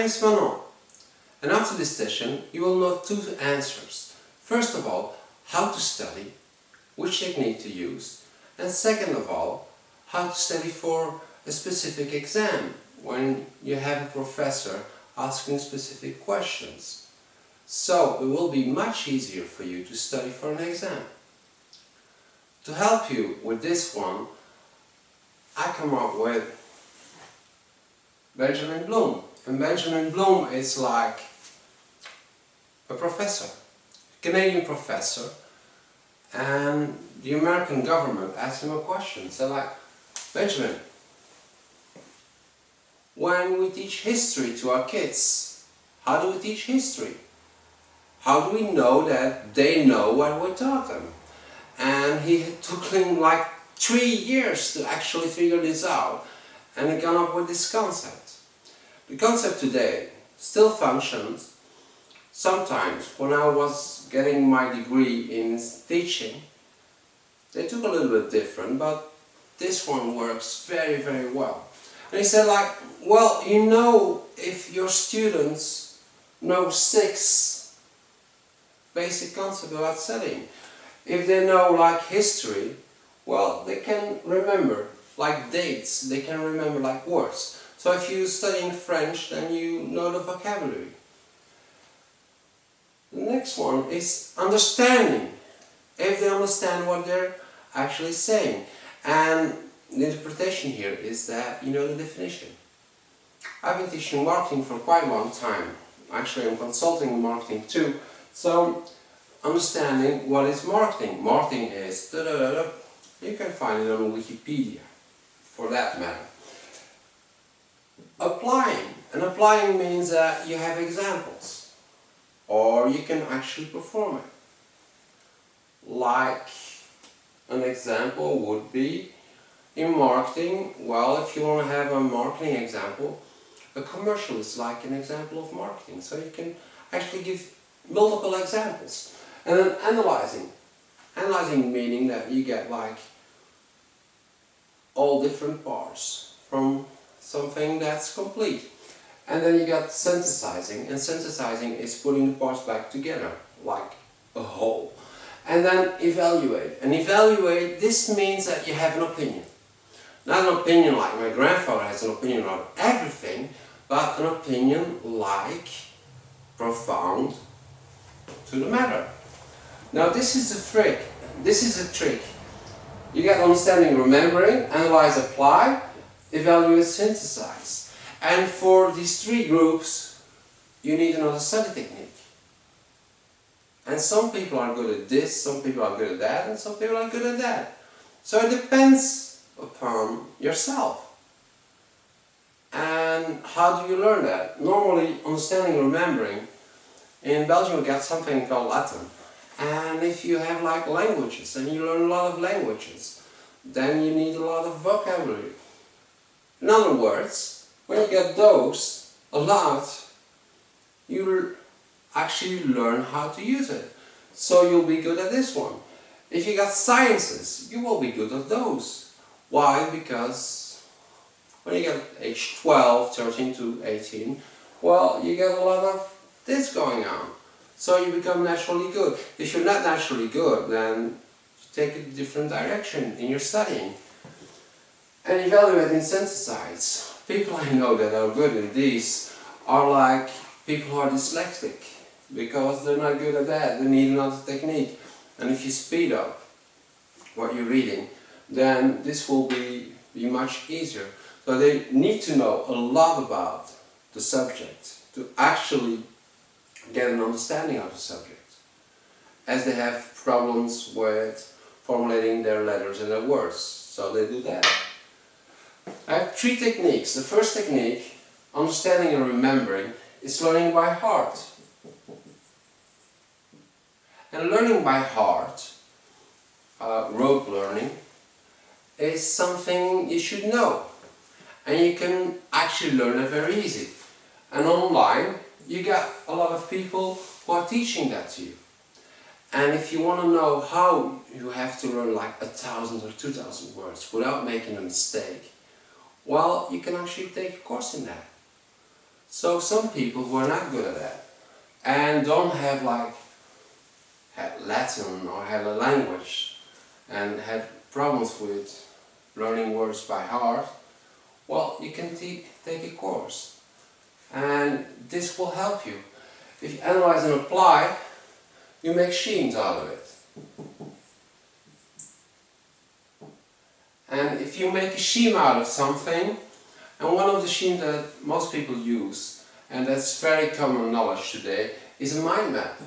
name is Manon, and after this session you will know two answers. First of all, how to study, which technique to use, and second of all, how to study for a specific exam when you have a professor asking specific questions. So it will be much easier for you to study for an exam. To help you with this one, I come up with Benjamin Bloom. And Benjamin Bloom is like a professor, a Canadian professor, and the American government asked him a question. So like, Benjamin, when we teach history to our kids, how do we teach history? How do we know that they know what we taught them? And he took him like 3 years to actually figure this out, and he came up with this concept. The concept today still functions. Sometimes when I was getting my degree in teaching, they took a little bit different, but this one works very, very well. And he said like, well, you know, if your students know 6 basic concepts about studying, if they know like history, well, they can remember like dates, they can remember like words. So if you're studying French, then you know the vocabulary. The next one is understanding, if they understand what they're actually saying. And the interpretation here is that you know the definition. I've been teaching marketing for quite a long time. Actually, I'm consulting in marketing too. So, understanding what is marketing. Marketing is da da da da. You can find it on Wikipedia, for that matter. Applying. And applying means that you have examples, or you can actually perform it. Like, an example would be in marketing, well, if you want to have a marketing example, a commercial is like an example of marketing. So you can actually give multiple examples. And then analyzing. Analyzing meaning that you get like all different parts from something that's complete. And then you got synthesizing, and synthesizing is putting the parts back together, like a whole. And then evaluate. And evaluate, this means that you have an opinion. Not an opinion like my grandfather has an opinion on everything, but an opinion like profound to the matter. Now this is the trick. This is the trick. You get understanding, remembering, analyze, apply, evaluate, synthesize. And for these 3 groups, you need another study technique. And some people are good at this, some people are good at that, and some people are good at that. So it depends upon yourself. And how do you learn that? Normally, understanding and remembering, in Belgium we got something called Latin. And if you have like languages, and you learn a lot of languages, then you need a lot of vocabulary. In other words, when you get those a lot, you actually learn how to use it. So you'll be good at this one. If you got sciences, you will be good at those. Why? Because when you get age 12, 13 to 18, well, you get a lot of this going on. So you become naturally good. If you're not naturally good, then you take a different direction in your studying. And evaluate and synthesize. People I know that are good in these are like people who are dyslexic, because they're not good at that. They need another technique. And if you speed up what you're reading, then this will be much easier. So they need to know a lot about the subject to actually get an understanding of the subject, as they have problems with formulating their letters and their words. So they do that. I have 3 techniques. The first technique, understanding and remembering, is learning by heart. And learning by heart, rote learning, is something you should know. And you can actually learn it very easy. And online, you got a lot of people who are teaching that to you. And if you want to know how you have to learn like 1,000 or 2,000 words without making a mistake, well, you can actually take a course in that. So some people who are not good at that and don't have like had Latin or had a language and had problems with learning words by heart, well, you can take a course and this will help you. If you analyze and apply, you make schemes out of it. And if you make a scheme out of something, and one of the schemes that most people use, and that's very common knowledge today, is a mind map.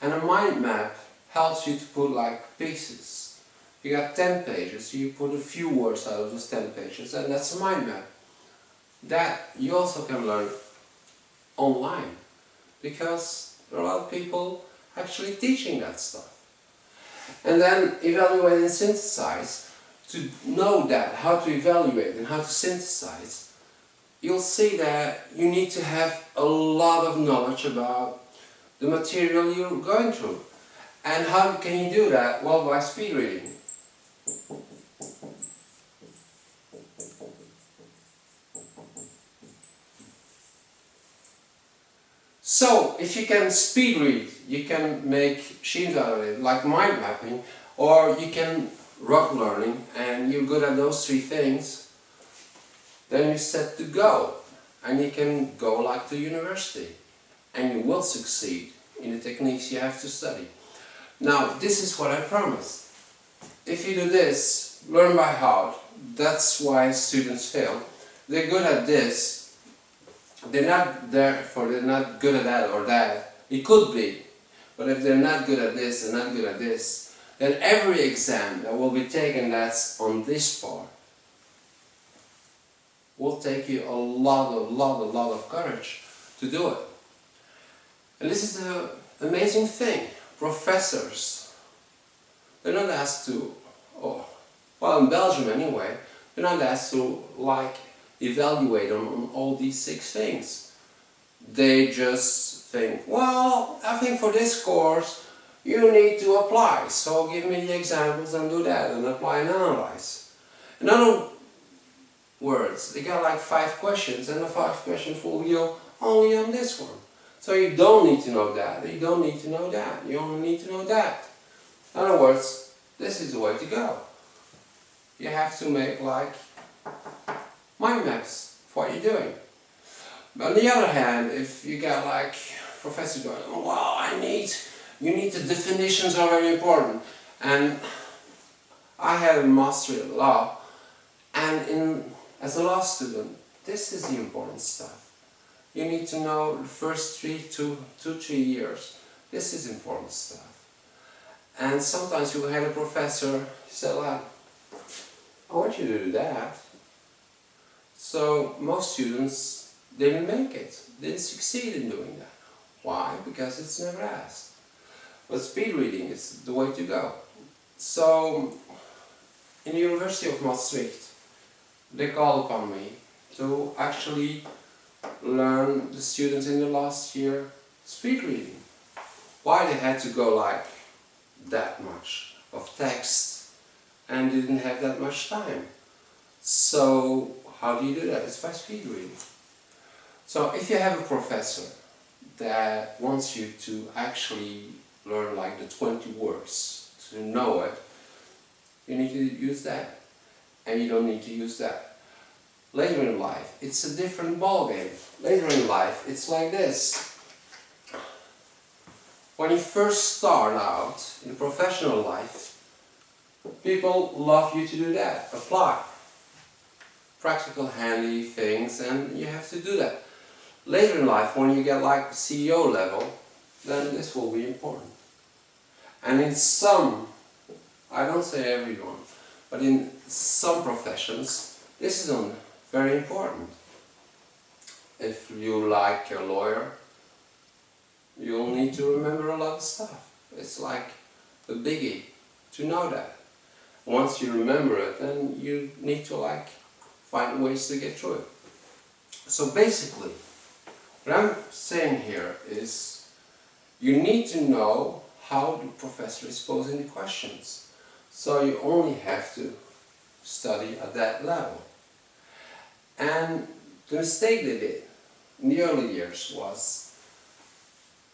And a mind map helps you to put like pieces. You got 10 pages, you put a few words out of those 10 pages, and that's a mind map. That you also can learn online, because there are a lot of people actually teaching that stuff. And then evaluate and synthesize. To know that, how to evaluate and how to synthesize, you'll see that you need to have a lot of knowledge about the material you're going through. And how can you do that? Well, by speed reading. So, if you can speed read, you can make schemes out of it, like mind mapping, or you can rote learning, and you're good at those three things, then you're set to go. And you can go like to university, and you will succeed in the techniques you have to study. Now, this is what I promised. If you do this, learn by heart, that's why students fail. They're good at this, they're not good at that or that. It could be, but if they're not good at this and not good at this, then every exam that will be taken that's on this part will take you a lot of courage to do it. And this is the amazing thing. Professors, they're not asked to, well, in Belgium anyway, they're not asked to like evaluate on all these 6 things. They just think, well, I think for this course you need to apply, so give me the examples and do that, and apply and analyze. In other words, they got like 5 questions, and the 5 questions will be only on this one. So you don't need to know that, you don't need to know that, you only need to know that. In other words, this is the way to go. You have to make like mind maps for what you're doing. But on the other hand, if you got like professors going, oh, well, you need the definitions are very important. And I had a mastery of law, and as a law student, this is the important stuff. You need to know the first 2-3 years. This is important stuff. And sometimes you had a professor say like, I want you to do that. So most students didn't make it, didn't succeed in doing that. Why? Because it's never asked. But speed reading is the way to go. So in the University of Maastricht, they called upon me to actually learn the students in the last year speed reading. Why they had to go like that much of text and didn't have that much time. So how do you do that? It's by speed reading. So if you have a professor that wants you to actually learn like the 20 words to know it, you need to use that, and you don't need to use that. Later in life, it's a different ballgame. Later in life, it's like this. When you first start out in professional life, people love you to do that, apply. Practical, handy things, and you have to do that. Later in life, when you get like CEO level, then this will be important. And in some, I don't say everyone, but in some professions, this is very important. If you like a lawyer, you'll need to remember a lot of stuff. It's like a biggie to know that. Once you remember it, then you need to like find ways to get through it. So basically, what I'm saying here is you need to know how the professor is posing the questions. So you only have to study at that level. And The mistake they did in the early years was,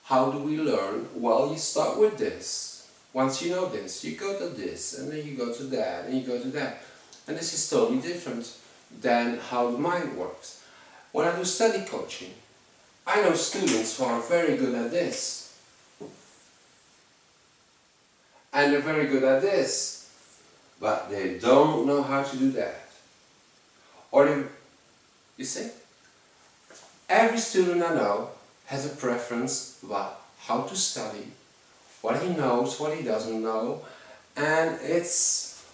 how do we learn? Well, you start with this. Once you know this, you go to this, and then you go to that, and you go to that. And this is totally different than how the mind works. When I do study coaching, I know students who are very good at this. And they're very good at this, but they don't know how to do that. Or they, you see? Every student I know has a preference about how to study, what he knows, what he doesn't know, and it's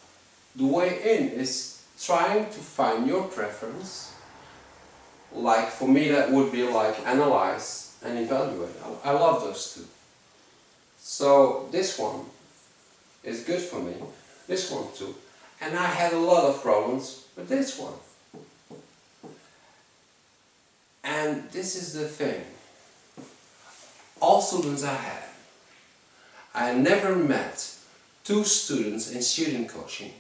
the way in is trying to find your preference. Like for me that would be like analyze and evaluate. I love those two. So this one is good for me, this one too. And I had a lot of problems with this one. And this is the thing. All students I never met two students in student coaching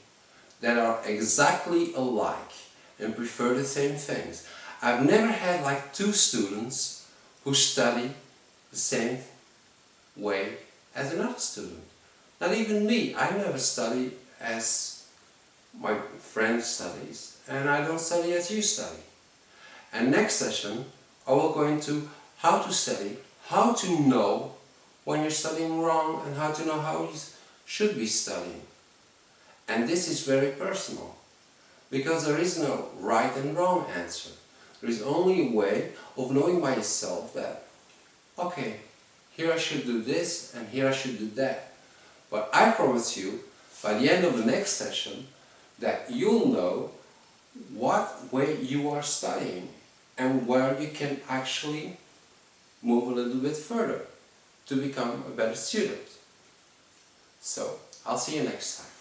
that are exactly alike and prefer the same things. I've never had like two students who study the same way as another student. Not even me. I never study as my friend studies, and I don't study as you study. And next session I will go into how to study, how to know when you're studying wrong, and how to know how you should be studying. And this is very personal, because there is no right and wrong answer. There is only a way of knowing by yourself that, okay, here I should do this and here I should do that. But I promise you, by the end of the next session, that you'll know what way you are studying and where you can actually move a little bit further to become a better student. So, I'll see you next time.